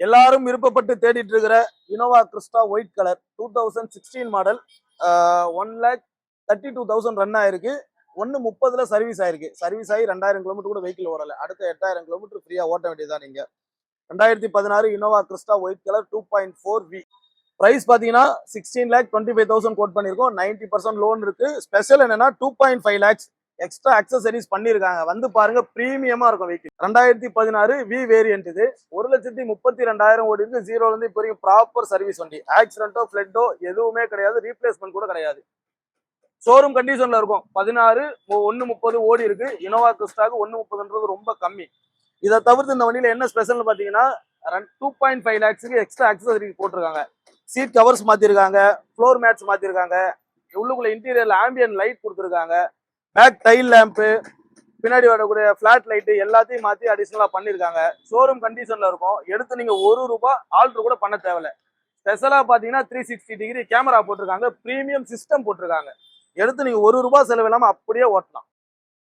எல்லாரும் விருப்பப்பட்டு தேடிட்டு இருக்கிற Innova Crysta white colour 2016 model 1,32,000 run ஆயிருக்கு. 1:30 சர்வீஸ் ஆயிருக்கு. சர்வீஸ் ஆகி 2000 கிலோமீட்டர் கூட வெஹிக்கிள் ஓடல. அடுத்த 8000 கிலோமீட்டர் ஃப்ரீயா ஓட்ட வேண்டியதுதான் நீங்க. 2016 Innova Crysta white colour 2.4V. Price பாத்தீங்கன்னா 16,25,000 கோட் பண்ணிருக்கோம். 90% லோன் இருக்கு. ஸ்பெஷல் என்னன்னா 2.5 lakhs எக்ஸ்ட்ரா அக்சசரிஸ் பண்ணிருக்காங்க. வந்து பாருங்க, பிரீமியமா இருக்கும் வெஹிக்கிள். 2016 வி வேரியன்ட் இது. 1,32,200 ஓடி இருக்கு. ஜீரோல இருந்து இப்போ வரைக்கும் ப்ராப்பர் சர்வீஸ் வண்டி. ஆக்சிடென்ட்டோ பிளட்டோ எதுவுமே கிடையாது. ரீப்ளேஸ்மெண்ட் கூட கிடையாது. ஷோரூம் கண்டிஷன்ல இருக்கும். 16 1:30 ஓடி இருக்கு. இனோவா கிறிஸ்டாக்கு 1:30ன்றது ரொம்ப கம்மி. இதை தவிர்த்து இந்த வண்டியில என்ன ஸ்பெஷல்னு பாத்தீங்கன்னா 2.5 lakhs எக்ஸ்ட்ரா அக்சசரிஸ் போட்டிருக்காங்க. சீட் கவர்ஸ் மாத்திருக்காங்க, ஃப்ளோர் மேட்ஸ் மாத்திருக்காங்க, உள்ளுக்குள்ள இன்டீரியர்ல ஆம்பியன் லைட் கொடுத்துருக்காங்க, பேக் டைல் லேம்பு, பின்னாடி வரக்கூடிய பிளாட் லைட் எல்லாத்தையும் மாத்தி அடிஷனலா பண்ணிருக்காங்க. ஷோரூம் கண்டிஷன்ல இருக்கும். எடுத்து நீங்க ₹1 ஆல்டர் கூட பண்ண தேவையில்ல. ஸ்பெஷலா பாத்தீங்கன்னா 360 டிகிரி கேமரா போட்டிருக்காங்க. பிரீமியம் சிஸ்டம் போட்டிருக்காங்க. எடுத்து நீங்க ₹1 செலவு இல்லாம அப்படியே ஓட்டலாம்.